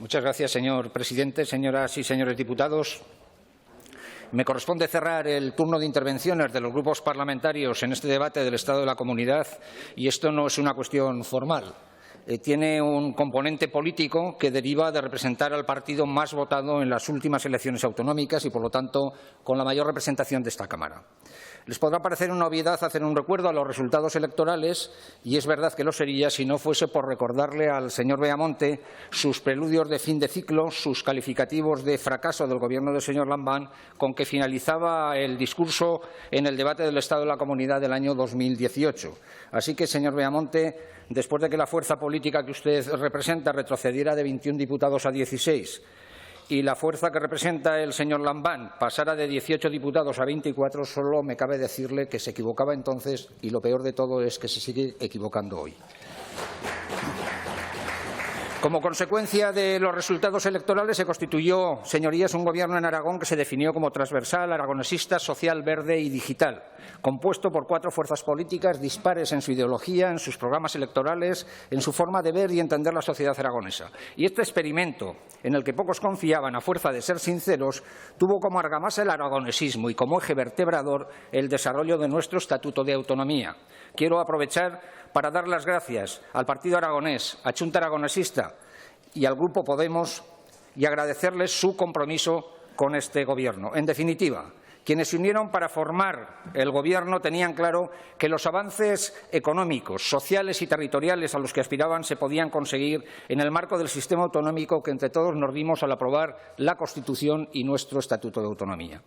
Muchas gracias, señor presidente. Señoras y señores diputados, me corresponde cerrar el turno de intervenciones de los grupos parlamentarios en este debate del Estado de la Comunidad, y esto no es una cuestión formal. Tiene un componente político que deriva de representar al partido más votado en las últimas elecciones autonómicas y, por lo tanto, con la mayor representación de esta Cámara. Les podrá parecer una obviedad hacer un recuerdo a los resultados electorales, y es verdad que lo sería si no fuese por recordarle al señor Beamonte sus preludios de fin de ciclo, sus calificativos de fracaso del Gobierno del señor Lambán, con que finalizaba el discurso en el debate del Estado de la Comunidad del año 2018. Así que, señor Beamonte, después de que la fuerza política que usted representa retrocediera de 21 diputados a 16 y la fuerza que representa el señor Lambán pasara de 18 diputados a 24, solo me cabe decirle que se equivocaba entonces, y lo peor de todo es que se sigue equivocando hoy. Como consecuencia de los resultados electorales se constituyó, señorías, un gobierno en Aragón que se definió como transversal, aragonesista, social, verde y digital, compuesto por 4 fuerzas políticas dispares en su ideología, en sus programas electorales, en su forma de ver y entender la sociedad aragonesa. Y este experimento, en el que pocos confiaban a fuerza de ser sinceros, tuvo como argamasa el aragonesismo y como eje vertebrador el desarrollo de nuestro Estatuto de Autonomía. Quiero aprovechar para dar las gracias al Partido Aragonés, a Chunta Aragonesista y al Grupo Podemos, y agradecerles su compromiso con este Gobierno. En definitiva, quienes se unieron para formar el Gobierno tenían claro que los avances económicos, sociales y territoriales a los que aspiraban se podían conseguir en el marco del sistema autonómico que entre todos nos dimos al aprobar la Constitución y nuestro Estatuto de Autonomía.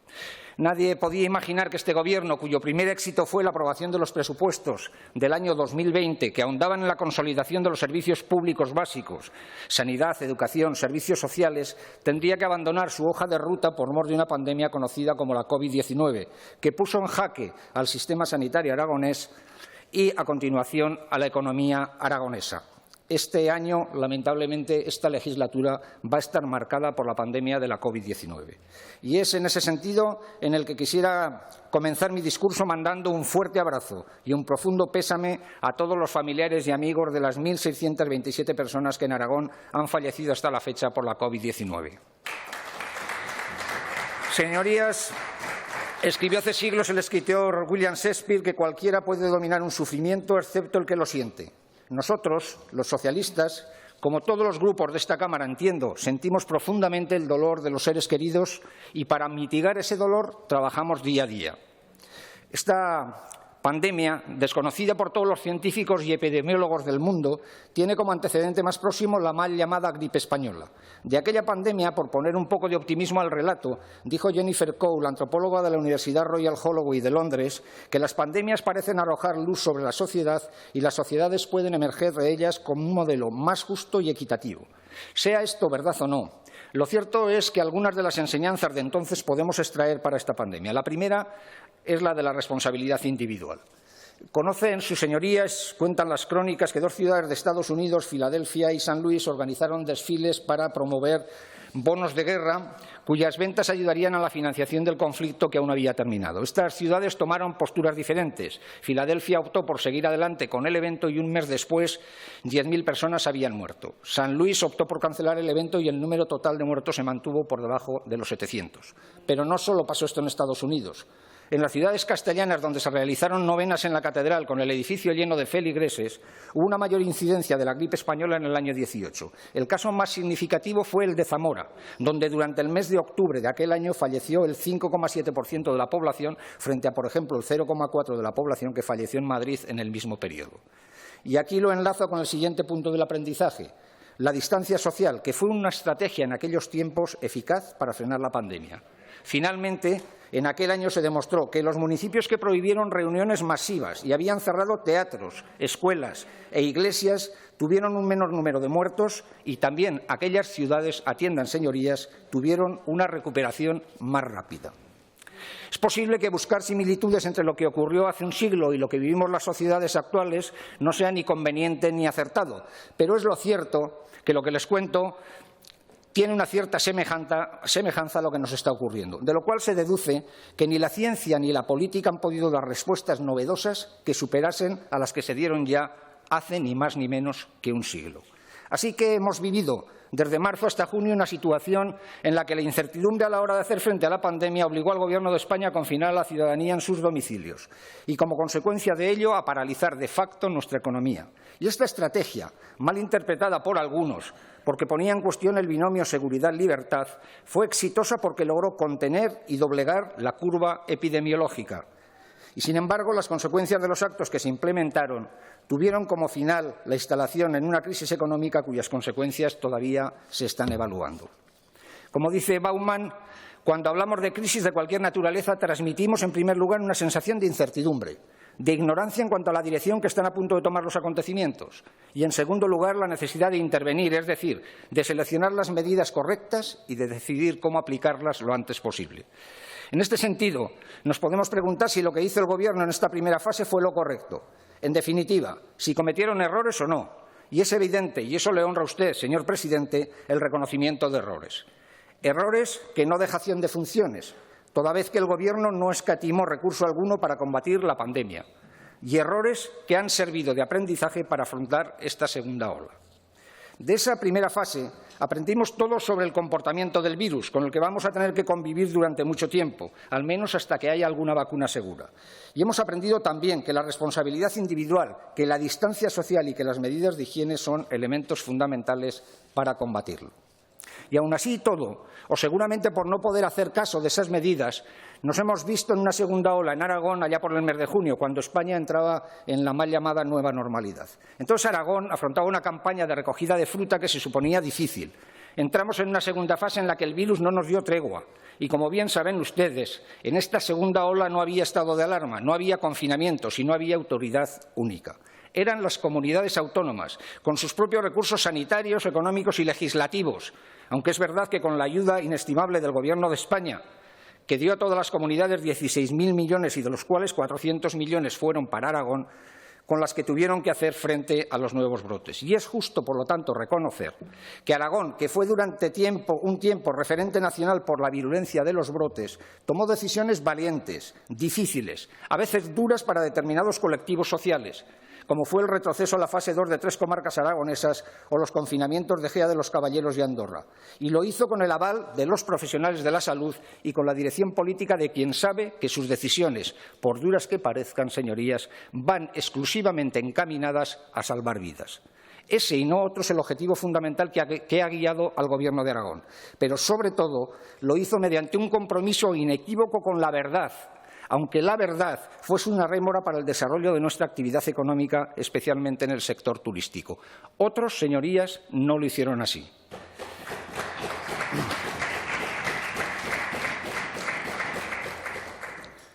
Nadie podía imaginar que este Gobierno, cuyo primer éxito fue la aprobación de los presupuestos del año 2020, que ahondaban en la consolidación de los servicios públicos básicos, sanidad, educación, servicios sociales, tendría que abandonar su hoja de ruta por mor de una pandemia conocida como la COVID-19, que puso en jaque al sistema sanitario aragonés y, a continuación, a la economía aragonesa. Este año, lamentablemente, esta legislatura va a estar marcada por la pandemia de la COVID-19. Y es en ese sentido en el que quisiera comenzar mi discurso mandando un fuerte abrazo y un profundo pésame a todos los familiares y amigos de las 1.627 personas que en Aragón han fallecido hasta la fecha por la COVID-19. Señorías, escribió hace siglos el escritor William Shakespeare que cualquiera puede dominar un sufrimiento excepto el que lo siente. Nosotros, los socialistas, como todos los grupos de esta Cámara, entiendo, sentimos profundamente el dolor de los seres queridos y para mitigar ese dolor trabajamos día a día. Esta pandemia, desconocida por todos los científicos y epidemiólogos del mundo, tiene como antecedente más próximo la mal llamada gripe española. De aquella pandemia, por poner un poco de optimismo al relato, dijo Jennifer Cole, antropóloga de la Universidad Royal Holloway de Londres, que las pandemias parecen arrojar luz sobre la sociedad y las sociedades pueden emerger de ellas como un modelo más justo y equitativo. Sea esto verdad o no, lo cierto es que algunas de las enseñanzas de entonces podemos extraer para esta pandemia. La primera es la de la responsabilidad individual. Conocen sus señorías, cuentan las crónicas, que 2 ciudades de Estados Unidos, Filadelfia y San Luis, organizaron desfiles para promover bonos de guerra cuyas ventas ayudarían a la financiación del conflicto que aún había terminado. Estas ciudades tomaron posturas diferentes. Filadelfia optó por seguir adelante con el evento y un mes después 10.000 personas habían muerto. San Luis optó por cancelar el evento y el número total de muertos se mantuvo por debajo de los 700. Pero no solo pasó esto en Estados Unidos. En las ciudades castellanas, donde se realizaron novenas en la catedral con el edificio lleno de feligreses, hubo una mayor incidencia de la gripe española en el año 18. El caso más significativo fue el de Zamora, donde durante el mes de octubre de aquel año falleció el 5,7% de la población, frente a, por ejemplo, el 0,4% de la población que falleció en Madrid en el mismo periodo. Y aquí lo enlazo con el siguiente punto del aprendizaje: la distancia social, que fue una estrategia en aquellos tiempos eficaz para frenar la pandemia. Finalmente, en aquel año se demostró que los municipios que prohibieron reuniones masivas y habían cerrado teatros, escuelas e iglesias tuvieron un menor número de muertos, y también aquellas ciudades, atiendan señorías, tuvieron una recuperación más rápida. Es posible que buscar similitudes entre lo que ocurrió hace un siglo y lo que vivimos las sociedades actuales no sea ni conveniente ni acertado, pero es lo cierto que lo que les cuento tiene una cierta semejanza a lo que nos está ocurriendo, de lo cual se deduce que ni la ciencia ni la política han podido dar respuestas novedosas que superasen a las que se dieron ya hace ni más ni menos que un siglo. Así que hemos vivido Desde marzo hasta junio, una situación en la que la incertidumbre a la hora de hacer frente a la pandemia obligó al Gobierno de España a confinar a la ciudadanía en sus domicilios y, como consecuencia de ello, a paralizar de facto nuestra economía. Y esta estrategia, mal interpretada por algunos, porque ponía en cuestión el binomio seguridad-libertad, fue exitosa porque logró contener y doblegar la curva epidemiológica. Y, sin embargo, las consecuencias de los actos que se implementaron tuvieron como final la instalación en una crisis económica cuyas consecuencias todavía se están evaluando. Como dice Bauman, cuando hablamos de crisis de cualquier naturaleza, transmitimos en primer lugar una sensación de incertidumbre, de ignorancia en cuanto a la dirección que están a punto de tomar los acontecimientos y, en segundo lugar, la necesidad de intervenir, es decir, de seleccionar las medidas correctas y de decidir cómo aplicarlas lo antes posible. En este sentido, nos podemos preguntar si lo que hizo el Gobierno en esta primera fase fue lo correcto. En definitiva, si cometieron errores o no. Y es evidente, y eso le honra a usted, señor presidente, el reconocimiento de errores. Errores que no dejación de funciones, toda vez que el Gobierno no escatimó recurso alguno para combatir la pandemia. Y errores que han servido de aprendizaje para afrontar esta segunda ola. De esa primera fase aprendimos todo sobre el comportamiento del virus, con el que vamos a tener que convivir durante mucho tiempo, al menos hasta que haya alguna vacuna segura. Y hemos aprendido también que la responsabilidad individual, que la distancia social y que las medidas de higiene son elementos fundamentales para combatirlo. Y aún así todo, o seguramente por no poder hacer caso de esas medidas, nos hemos visto en una segunda ola en Aragón allá por el mes de junio, cuando España entraba en la mal llamada nueva normalidad. Entonces Aragón afrontaba una campaña de recogida de fruta que se suponía difícil. Entramos en una segunda fase en la que el virus no nos dio tregua. Y como bien saben ustedes, en esta segunda ola no había estado de alarma, no había confinamientos y no había autoridad única. Eran las comunidades autónomas, con sus propios recursos sanitarios, económicos y legislativos, aunque es verdad que con la ayuda inestimable del Gobierno de España, que dio a todas las comunidades 16.000 millones y de los cuales 400 millones fueron para Aragón, con las que tuvieron que hacer frente a los nuevos brotes. Y es justo, por lo tanto, reconocer que Aragón, que fue durante un tiempo referente nacional por la virulencia de los brotes, tomó decisiones valientes, difíciles, a veces duras para determinados colectivos sociales, como fue el retroceso a la fase 2 de 3 comarcas aragonesas o los confinamientos de Gea de los Caballeros y Andorra. Y lo hizo con el aval de los profesionales de la salud y con la dirección política de quien sabe que sus decisiones, por duras que parezcan, señorías, van exclusivamente encaminadas a salvar vidas. Ese y no otro es el objetivo fundamental que ha guiado al Gobierno de Aragón. Pero, sobre todo, lo hizo mediante un compromiso inequívoco con la verdad, aunque la verdad fuese una rémora para el desarrollo de nuestra actividad económica, especialmente en el sector turístico. Otros, señorías, no lo hicieron así.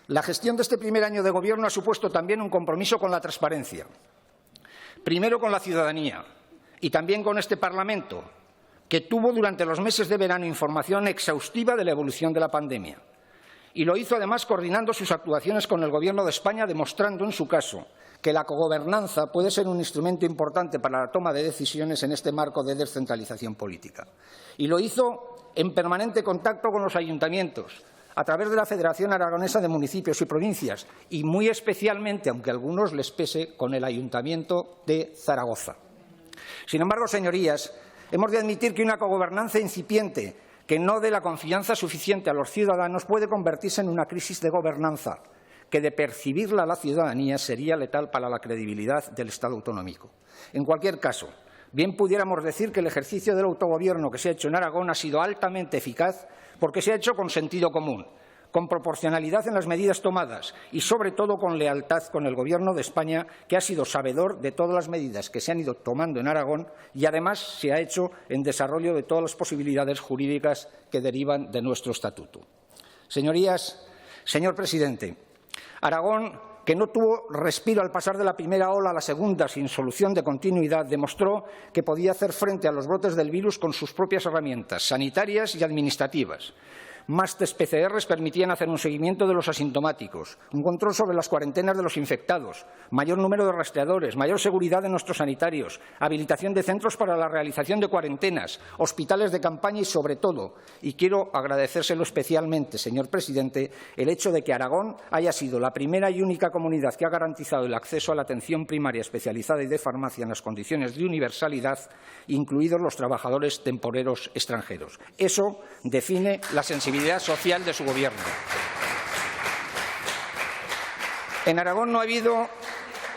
La gestión de este primer año de Gobierno ha supuesto también un compromiso con la transparencia. Primero con la ciudadanía y también con este Parlamento, que tuvo durante los meses de verano información exhaustiva de la evolución de la pandemia. Y lo hizo además coordinando sus actuaciones con el Gobierno de España, demostrando en su caso que la cogobernanza puede ser un instrumento importante para la toma de decisiones en este marco de descentralización política. Y lo hizo en permanente contacto con los ayuntamientos, a través de la Federación Aragonesa de Municipios y Provincias y, muy especialmente, aunque a algunos les pese, con el Ayuntamiento de Zaragoza. Sin embargo, señorías, hemos de admitir que una cogobernanza incipiente que no dé la confianza suficiente a los ciudadanos puede convertirse en una crisis de gobernanza, que de percibirla a la ciudadanía sería letal para la credibilidad del Estado autonómico. En cualquier caso, bien pudiéramos decir que el ejercicio del autogobierno que se ha hecho en Aragón ha sido altamente eficaz porque se ha hecho con sentido común, con proporcionalidad en las medidas tomadas y, sobre todo, con lealtad con el Gobierno de España, que ha sido sabedor de todas las medidas que se han ido tomando en Aragón y, además, se ha hecho en desarrollo de todas las posibilidades jurídicas que derivan de nuestro estatuto. Señorías, señor presidente, Aragón, que no tuvo respiro al pasar de la primera ola a la segunda sin solución de continuidad, demostró que podía hacer frente a los brotes del virus con sus propias herramientas sanitarias y administrativas. Más test PCR permitían hacer un seguimiento de los asintomáticos, un control sobre las cuarentenas de los infectados, mayor número de rastreadores, mayor seguridad de nuestros sanitarios, habilitación de centros para la realización de cuarentenas, hospitales de campaña y, sobre todo, y quiero agradecérselo especialmente, señor presidente, el hecho de que Aragón haya sido la primera y única comunidad que ha garantizado el acceso a la atención primaria especializada y de farmacia en las condiciones de universalidad, incluidos los trabajadores temporeros extranjeros. Eso define la sensibilidad social de su Gobierno. En Aragón no ha habido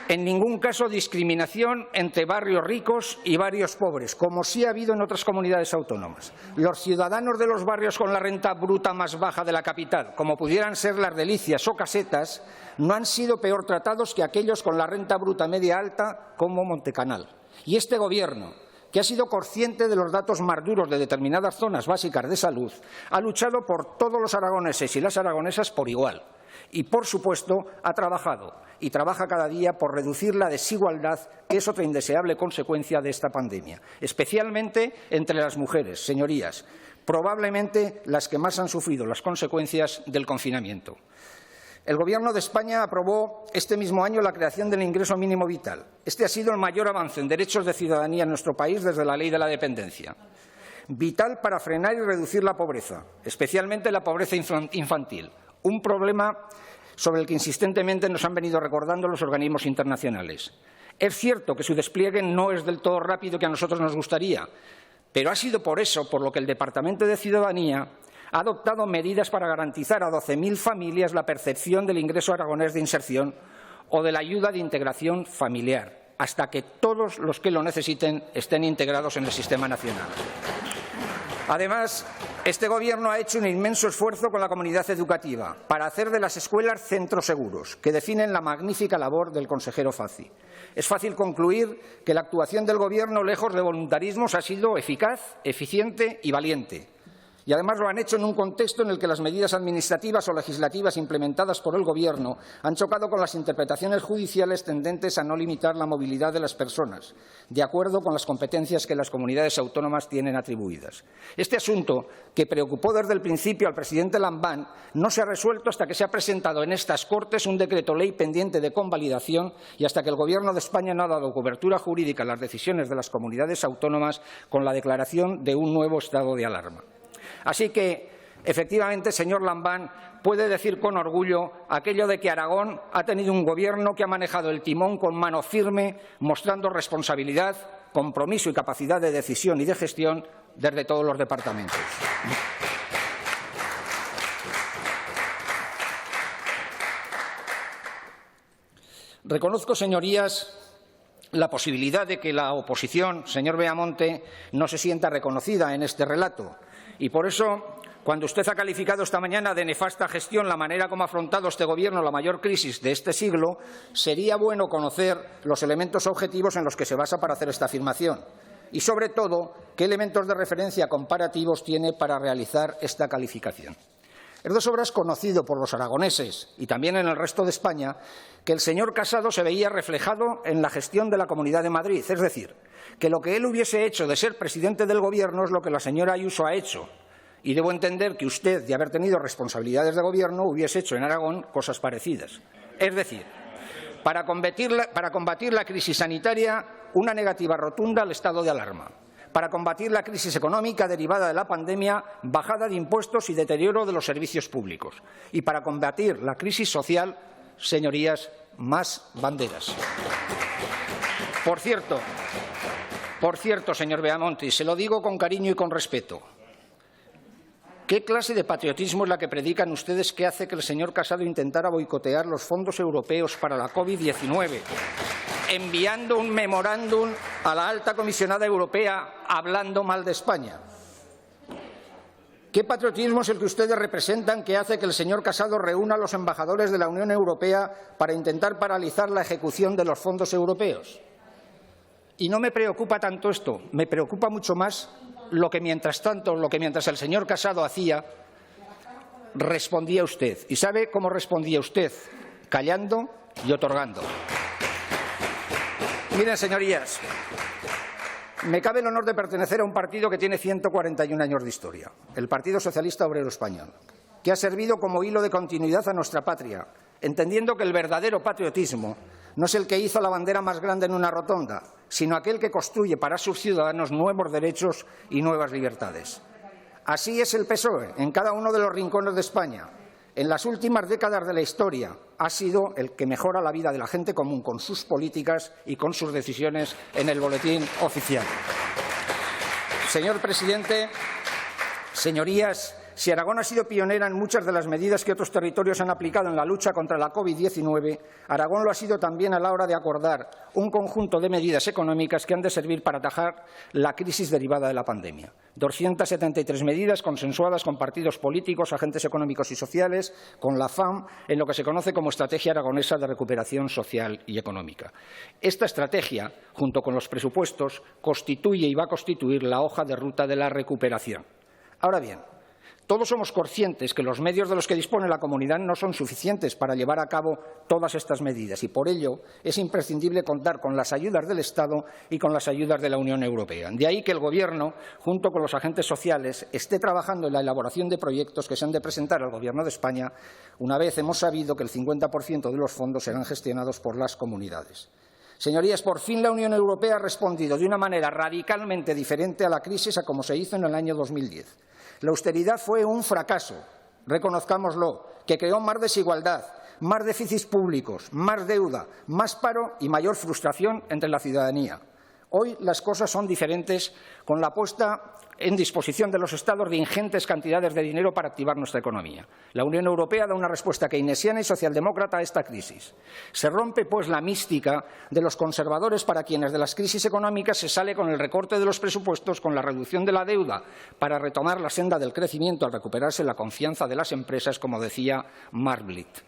en ningún caso discriminación entre barrios ricos y barrios pobres, como sí ha habido en otras comunidades autónomas. Los ciudadanos de los barrios con la renta bruta más baja de la capital, como pudieran ser Las Delicias o Casetas, no han sido peor tratados que aquellos con la renta bruta media alta, como Montecanal. Y este Gobierno, que ha sido consciente de los datos más duros de determinadas zonas básicas de salud, ha luchado por todos los aragoneses y las aragonesas por igual. Y, por supuesto, ha trabajado y trabaja cada día por reducir la desigualdad, que es otra indeseable consecuencia de esta pandemia, especialmente entre las mujeres, señorías, probablemente las que más han sufrido las consecuencias del confinamiento. El Gobierno de España aprobó este mismo año la creación del ingreso mínimo vital. Este ha sido el mayor avance en derechos de ciudadanía en nuestro país desde la Ley de la Dependencia. Vital para frenar y reducir la pobreza, especialmente la pobreza infantil, un problema sobre el que insistentemente nos han venido recordando los organismos internacionales. Es cierto que su despliegue no es del todo rápido que a nosotros nos gustaría, pero ha sido por eso por lo que el Departamento de Ciudadanía ha adoptado medidas para garantizar a 12.000 familias la percepción del ingreso aragonés de inserción o de la ayuda de integración familiar, hasta que todos los que lo necesiten estén integrados en el sistema nacional. Además, este Gobierno ha hecho un inmenso esfuerzo con la comunidad educativa para hacer de las escuelas centros seguros, que definen la magnífica labor del consejero Fazi. Es fácil concluir que la actuación del Gobierno, lejos de voluntarismos, ha sido eficaz, eficiente y valiente. Y además lo han hecho en un contexto en el que las medidas administrativas o legislativas implementadas por el Gobierno han chocado con las interpretaciones judiciales tendentes a no limitar la movilidad de las personas, de acuerdo con las competencias que las comunidades autónomas tienen atribuidas. Este asunto, que preocupó desde el principio al presidente Lambán, no se ha resuelto hasta que se ha presentado en estas Cortes un decreto ley pendiente de convalidación y hasta que el Gobierno de España no ha dado cobertura jurídica a las decisiones de las comunidades autónomas con la declaración de un nuevo estado de alarma. Así que, efectivamente, señor Lambán, puede decir con orgullo aquello de que Aragón ha tenido un Gobierno que ha manejado el timón con mano firme, mostrando responsabilidad, compromiso y capacidad de decisión y de gestión desde todos los departamentos. Reconozco, señorías, la posibilidad de que la oposición, señor Beamonte, no se sienta reconocida en este relato. Y por eso, cuando usted ha calificado esta mañana de nefasta gestión la manera como ha afrontado este Gobierno la mayor crisis de este siglo, sería bueno conocer los elementos objetivos en los que se basa para hacer esta afirmación y, sobre todo, qué elementos de referencia comparativos tiene para realizar esta calificación. Es de sobra conocido por los aragoneses y también en el resto de España que el señor Casado se veía reflejado en la gestión de la Comunidad de Madrid, es decir, que lo que él hubiese hecho de ser presidente del Gobierno es lo que la señora Ayuso ha hecho. Y debo entender que usted, de haber tenido responsabilidades de Gobierno, hubiese hecho en Aragón cosas parecidas. Es decir, para combatir la crisis sanitaria, una negativa rotunda al estado de alarma. Para combatir la crisis económica derivada de la pandemia, bajada de impuestos y deterioro de los servicios públicos. Y para combatir la crisis social, señorías, más banderas. Por cierto, señor Beamonte, y se lo digo con cariño y con respeto, ¿qué clase de patriotismo es la que predican ustedes que hace que el señor Casado intentara boicotear los fondos europeos para la COVID-19, enviando un memorándum a la alta comisionada europea hablando mal de España? ¿Qué patriotismo es el que ustedes representan que hace que el señor Casado reúna a los embajadores de la Unión Europea para intentar paralizar la ejecución de los fondos europeos? Y no me preocupa tanto esto, me preocupa mucho más lo que mientras el señor Casado hacía, respondía usted. ¿Y sabe cómo respondía usted? Callando y otorgando. Miren, señorías, Me cabe el honor de pertenecer a un partido que tiene 141 años de historia, el Partido Socialista Obrero Español, que ha servido como hilo de continuidad a nuestra patria, entendiendo que el verdadero patriotismo no es el que hizo la bandera más grande en una rotonda, sino aquel que construye para sus ciudadanos nuevos derechos y nuevas libertades. Así es el PSOE en cada uno de los rincones de España. En las últimas décadas de la historia ha sido el que mejora la vida de la gente común con sus políticas y con sus decisiones en el boletín oficial. Señor presidente, señorías, si Aragón ha sido pionera en muchas de las medidas que otros territorios han aplicado en la lucha contra la COVID-19, Aragón lo ha sido también a la hora de acordar un conjunto de medidas económicas que han de servir para atajar la crisis derivada de la pandemia. 273 medidas consensuadas con partidos políticos, agentes económicos y sociales, con la FAM, en lo que se conoce como Estrategia Aragonesa de Recuperación Social y Económica. Esta estrategia, junto con los presupuestos, constituye y va a constituir la hoja de ruta de la recuperación. Ahora bien, todos somos conscientes que los medios de los que dispone la comunidad no son suficientes para llevar a cabo todas estas medidas y, por ello, es imprescindible contar con las ayudas del Estado y con las ayudas de la Unión Europea. De ahí que el Gobierno, junto con los agentes sociales, esté trabajando en la elaboración de proyectos que se han de presentar al Gobierno de España, una vez hemos sabido que el 50% de los fondos serán gestionados por las comunidades. Señorías, por fin la Unión Europea ha respondido de una manera radicalmente diferente a la crisis a como se hizo en el año 2010. La austeridad fue un fracaso, reconozcámoslo, que creó más desigualdad, más déficits públicos, más deuda, más paro y mayor frustración entre la ciudadanía. Hoy las cosas son diferentes con la puesta en disposición de los Estados de ingentes cantidades de dinero para activar nuestra economía. La Unión Europea da una respuesta keynesiana y socialdemócrata a esta crisis. Se rompe, pues, la mística de los conservadores para quienes de las crisis económicas se sale con el recorte de los presupuestos, con la reducción de la deuda, para retomar la senda del crecimiento al recuperarse la confianza de las empresas, como decía Mark Blitt.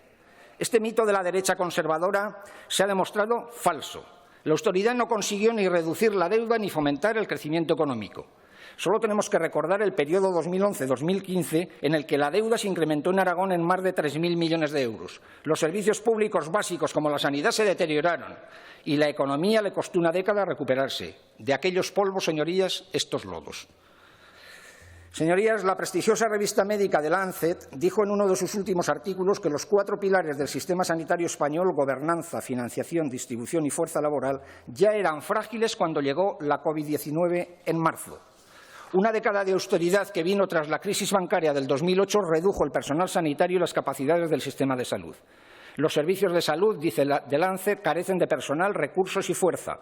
Este mito de la derecha conservadora se ha demostrado falso. La austeridad no consiguió ni reducir la deuda ni fomentar el crecimiento económico. Solo tenemos que recordar el periodo 2011-2015 en el que la deuda se incrementó en Aragón en más de 3.000 millones de euros. Los servicios públicos básicos como la sanidad se deterioraron y la economía le costó una década recuperarse. De aquellos polvos, señorías, estos lodos. Señorías, la prestigiosa revista médica The Lancet dijo en uno de sus últimos artículos que los 4 pilares del sistema sanitario español, gobernanza, financiación, distribución y fuerza laboral, ya eran frágiles cuando llegó la COVID-19 en marzo. Una década de austeridad que vino tras la crisis bancaria del 2008 redujo el personal sanitario y las capacidades del sistema de salud. Los servicios de salud, dice The Lancet, carecen de personal, recursos y fuerza.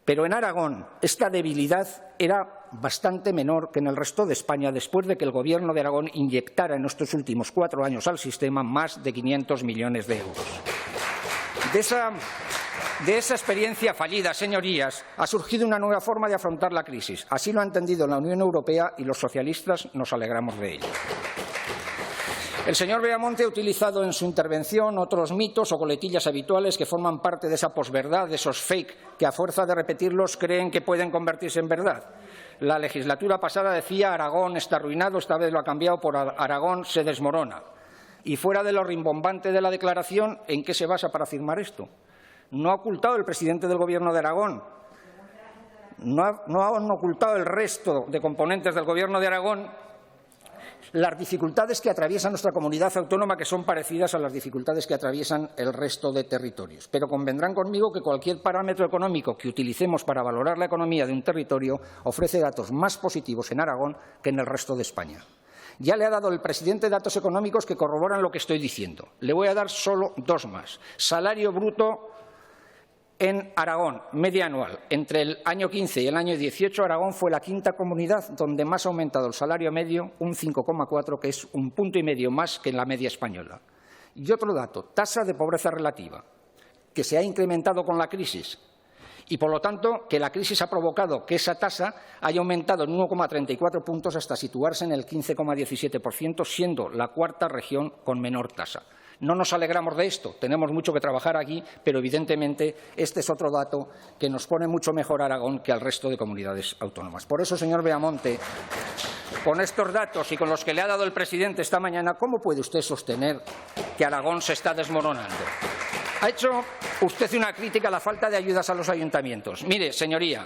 Pero en Aragón esta debilidad era bastante menor que en el resto de España después de que el Gobierno de Aragón inyectara en estos últimos 4 años al sistema más de 500 millones de euros. De esa experiencia fallida, señorías, ha surgido una nueva forma de afrontar la crisis. Así lo ha entendido la Unión Europea y los socialistas nos alegramos de ello. El señor Beamonte ha utilizado en su intervención otros mitos o coletillas habituales que forman parte de esa posverdad, de esos fake, que a fuerza de repetirlos creen que pueden convertirse en verdad. La legislatura pasada decía Aragón está arruinado, esta vez lo ha cambiado por Aragón se desmorona. Y fuera de lo rimbombante de la declaración, ¿en qué se basa para afirmar esto? No ha ocultado el presidente del Gobierno de Aragón, no han ocultado el resto de componentes del Gobierno de Aragón las dificultades que atraviesa nuestra comunidad autónoma, que son parecidas a las dificultades que atraviesan el resto de territorios. Pero convendrán conmigo que cualquier parámetro económico que utilicemos para valorar la economía de un territorio ofrece datos más positivos en Aragón que en el resto de España. Ya le ha dado el presidente datos económicos que corroboran lo que estoy diciendo. Le voy a dar solo 2 más. Salario bruto en Aragón, media anual. Entre el año 15 y el año 18, Aragón fue la 5ª comunidad donde más ha aumentado el salario medio, un 5,4, que es 1,5 puntos más que en la media española. Y otro dato, tasa de pobreza relativa, que se ha incrementado con la crisis y, por lo tanto, que la crisis ha provocado que esa tasa haya aumentado en 1,34 puntos hasta situarse en el 15,17%, siendo la 4ª región con menor tasa. No nos alegramos de esto, tenemos mucho que trabajar aquí, pero evidentemente este es otro dato que nos pone mucho mejor a Aragón que al resto de comunidades autónomas. Por eso, señor Beamonte, con estos datos y con los que le ha dado el presidente esta mañana, ¿cómo puede usted sostener que Aragón se está desmoronando? Ha hecho usted una crítica a la falta de ayudas a los ayuntamientos. Mire, señoría,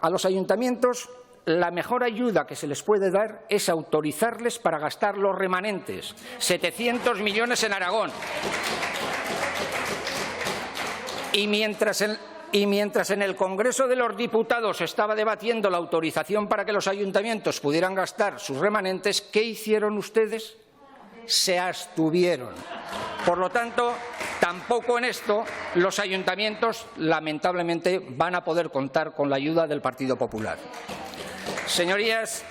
A los ayuntamientos la mejor ayuda que se les puede dar es autorizarles para gastar los remanentes, 700 millones en Aragón. Y mientras en el Congreso de los Diputados se estaba debatiendo la autorización para que los ayuntamientos pudieran gastar sus remanentes, ¿qué hicieron ustedes? Se abstuvieron. Por lo tanto, tampoco en esto los ayuntamientos, lamentablemente, van a poder contar con la ayuda del Partido Popular. Señorías,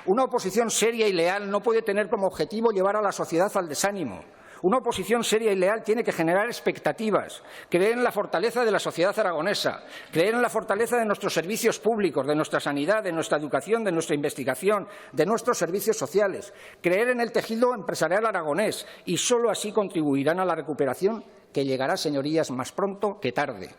una oposición seria y leal no puede tener como objetivo llevar a la sociedad al desánimo. Una oposición seria y leal tiene que generar expectativas, creer en la fortaleza de la sociedad aragonesa, creer en la fortaleza de nuestros servicios públicos, de nuestra sanidad, de nuestra educación, de nuestra investigación, de nuestros servicios sociales, creer en el tejido empresarial aragonés, y solo así contribuirán a la recuperación, que llegará, señorías, más pronto que tarde.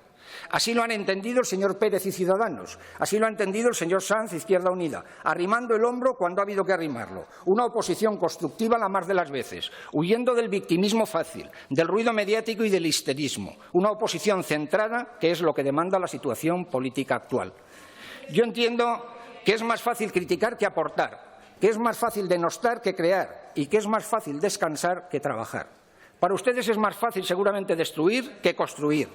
Así lo han entendido el señor Pérez y Ciudadanos, así lo ha entendido el señor Sanz, Izquierda Unida, arrimando el hombro cuando ha habido que arrimarlo. Una oposición constructiva la más de las veces, huyendo del victimismo fácil, del ruido mediático y del histerismo. Una oposición centrada, que es lo que demanda la situación política actual. Yo entiendo que es más fácil criticar que aportar, que es más fácil denostar que crear y que es más fácil descansar que trabajar. Para ustedes es más fácil seguramente destruir que construir.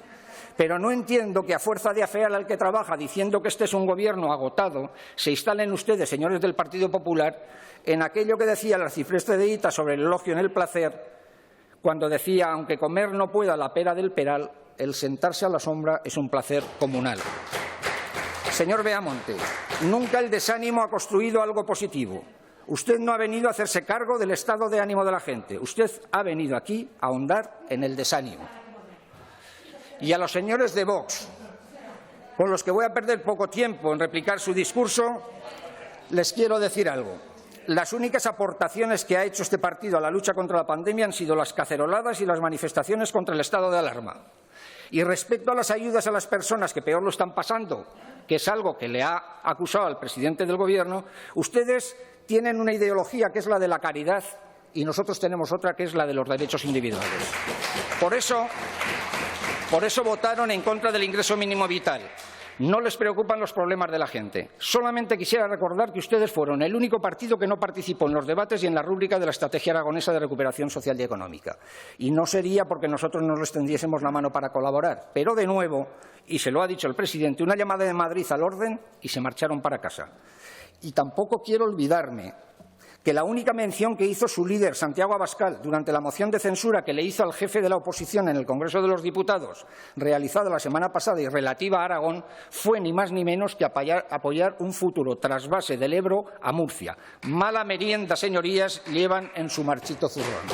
Pero no entiendo que, a fuerza de afear al que trabaja diciendo que este es un gobierno agotado, se instalen ustedes, señores del Partido Popular, en aquello que decía el arcipreste de Hita sobre el elogio en el placer, cuando decía, aunque comer no pueda la pera del peral, el sentarse a la sombra es un placer comunal. Señor Beamonte, nunca el desánimo ha construido algo positivo. Usted no ha venido a hacerse cargo del estado de ánimo de la gente. Usted ha venido aquí a ahondar en el desánimo. Y a los señores de Vox, con los que voy a perder poco tiempo en replicar su discurso, les quiero decir algo. Las únicas aportaciones que ha hecho este partido a la lucha contra la pandemia han sido las caceroladas y las manifestaciones contra el estado de alarma. Y respecto a las ayudas a las personas que peor lo están pasando, que es algo que le ha acusado al presidente del Gobierno, ustedes tienen una ideología que es la de la caridad y nosotros tenemos otra que es la de los derechos individuales. Por eso votaron en contra del ingreso mínimo vital. No les preocupan los problemas de la gente. Solamente quisiera recordar que ustedes fueron el único partido que no participó en los debates y en la rúbrica de la Estrategia Aragonesa de Recuperación Social y Económica. Y no sería porque nosotros no les tendiésemos la mano para colaborar. Pero, de nuevo, y se lo ha dicho el presidente, una llamada de Madrid al orden y se marcharon para casa. Y tampoco quiero olvidarme que la única mención que hizo su líder, Santiago Abascal, durante la moción de censura que le hizo al jefe de la oposición en el Congreso de los Diputados, realizada la semana pasada y relativa a Aragón, fue ni más ni menos que apoyar un futuro trasvase del Ebro a Murcia. Mala merienda, señorías, llevan en su marchito zurrón.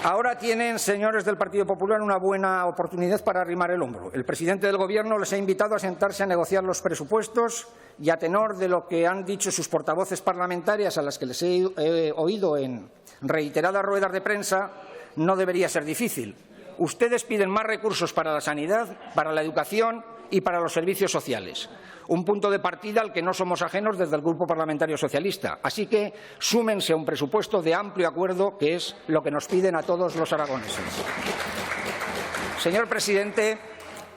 Ahora tienen, señores del Partido Popular, una buena oportunidad para arrimar el hombro. El presidente del Gobierno les ha invitado a sentarse a negociar los presupuestos y, a tenor de lo que han dicho sus portavoces parlamentarias, a las que les he oído en reiteradas ruedas de prensa, no debería ser difícil. Ustedes piden más recursos para la sanidad, para la educación y para los servicios sociales. Un punto de partida al que no somos ajenos desde el Grupo Parlamentario Socialista. Así que súmense a un presupuesto de amplio acuerdo, que es lo que nos piden a todos los aragoneses. Señor presidente,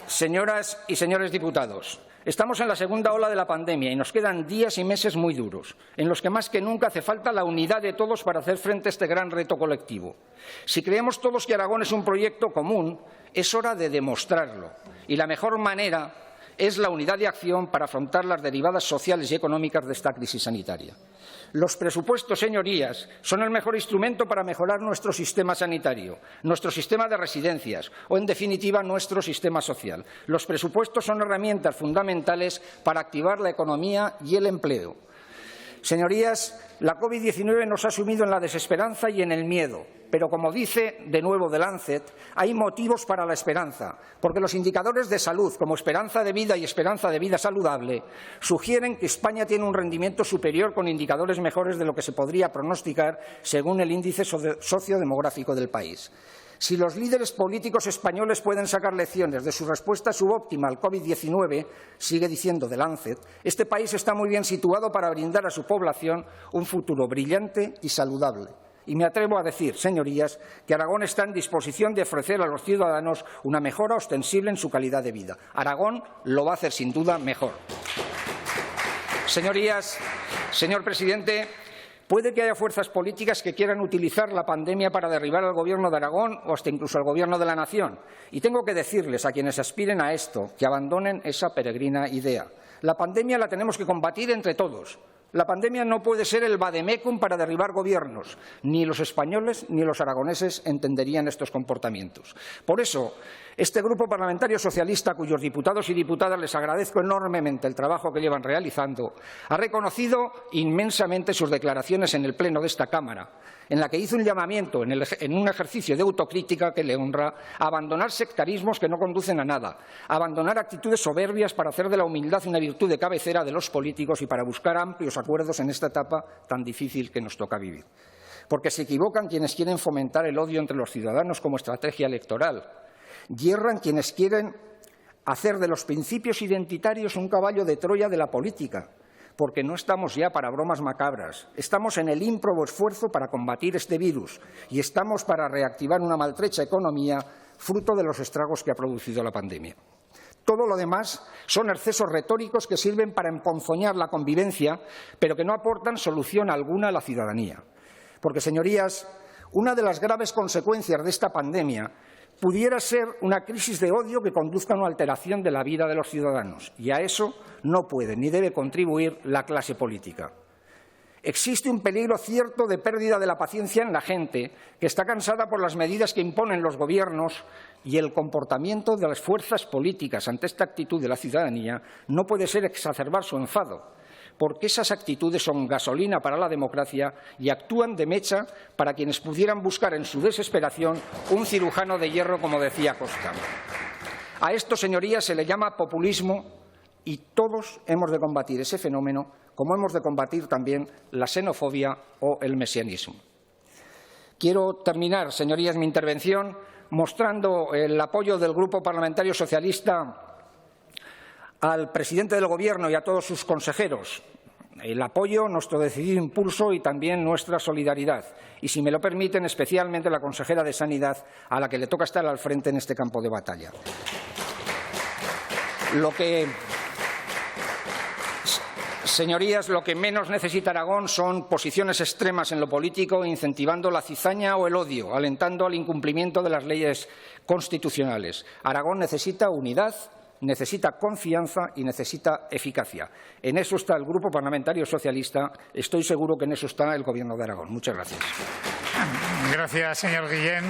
señoras y señores diputados, estamos en la segunda ola de la pandemia y nos quedan días y meses muy duros, en los que más que nunca hace falta la unidad de todos para hacer frente a este gran reto colectivo. Si creemos todos que Aragón es un proyecto común, es hora de demostrarlo. Y la mejor manera es la unidad de acción para afrontar las derivadas sociales y económicas de esta crisis sanitaria. Los presupuestos, señorías, son el mejor instrumento para mejorar nuestro sistema sanitario, nuestro sistema de residencias o, en definitiva, nuestro sistema social. Los presupuestos son herramientas fundamentales para activar la economía y el empleo. Señorías, la COVID-19 nos ha sumido en la desesperanza y en el miedo, pero, como dice de nuevo The Lancet, hay motivos para la esperanza, porque los indicadores de salud, como esperanza de vida y esperanza de vida saludable, sugieren que España tiene un rendimiento superior con indicadores mejores de lo que se podría pronosticar según el índice sociodemográfico del país. Si los líderes políticos españoles pueden sacar lecciones de su respuesta subóptima al COVID-19, sigue diciendo The Lancet, este país está muy bien situado para brindar a su población un futuro brillante y saludable. Y me atrevo a decir, señorías, que Aragón está en disposición de ofrecer a los ciudadanos una mejora ostensible en su calidad de vida. Aragón lo va a hacer sin duda mejor. Señorías, señor presidente, puede que haya fuerzas políticas que quieran utilizar la pandemia para derribar al Gobierno de Aragón o hasta incluso al Gobierno de la Nación. Y tengo que decirles a quienes aspiren a esto que abandonen esa peregrina idea. La pandemia la tenemos que combatir entre todos. La pandemia no puede ser el vademecum para derribar gobiernos. Ni los españoles ni los aragoneses entenderían estos comportamientos. Por eso, este Grupo Parlamentario Socialista, cuyos diputados y diputadas les agradezco enormemente el trabajo que llevan realizando, ha reconocido inmensamente sus declaraciones en el Pleno de esta Cámara, en la que hizo un llamamiento, en un ejercicio de autocrítica que le honra, a abandonar sectarismos que no conducen a nada, a abandonar actitudes soberbias para hacer de la humildad una virtud de cabecera de los políticos y para buscar amplios acuerdos en esta etapa tan difícil que nos toca vivir. Porque se equivocan quienes quieren fomentar el odio entre los ciudadanos como estrategia electoral. Yerran quienes quieren hacer de los principios identitarios un caballo de Troya de la política, porque no estamos ya para bromas macabras. Estamos en el ímprobo esfuerzo para combatir este virus y estamos para reactivar una maltrecha economía fruto de los estragos que ha producido la pandemia. Todo lo demás son excesos retóricos que sirven para emponzoñar la convivencia, pero que no aportan solución alguna a la ciudadanía. Porque, señorías, una de las graves consecuencias de esta pandemia pudiera ser una crisis de odio que conduzca a una alteración de la vida de los ciudadanos, y a eso no puede ni debe contribuir la clase política. Existe un peligro cierto de pérdida de la paciencia en la gente, que está cansada por las medidas que imponen los gobiernos, y el comportamiento de las fuerzas políticas ante esta actitud de la ciudadanía no puede ser exacerbar su enfado, porque esas actitudes son gasolina para la democracia y actúan de mecha para quienes pudieran buscar en su desesperación un cirujano de hierro, como decía Costa. A esto, señorías, se le llama populismo y todos hemos de combatir ese fenómeno, como hemos de combatir también la xenofobia o el mesianismo. Quiero terminar, señorías, mi intervención mostrando el apoyo del Grupo Parlamentario Socialista al presidente del Gobierno y a todos sus consejeros, el apoyo, nuestro decidido impulso y también nuestra solidaridad. Y, si me lo permiten, especialmente a la consejera de Sanidad, a la que le toca estar al frente en este campo de batalla. Señorías, lo que menos necesita Aragón son posiciones extremas en lo político, incentivando la cizaña o el odio, alentando al incumplimiento de las leyes constitucionales. Aragón necesita unidad, necesita confianza y necesita eficacia. En eso está el Grupo Parlamentario Socialista. Estoy seguro que en eso está el Gobierno de Aragón. Muchas gracias. Gracias, señor Guillén.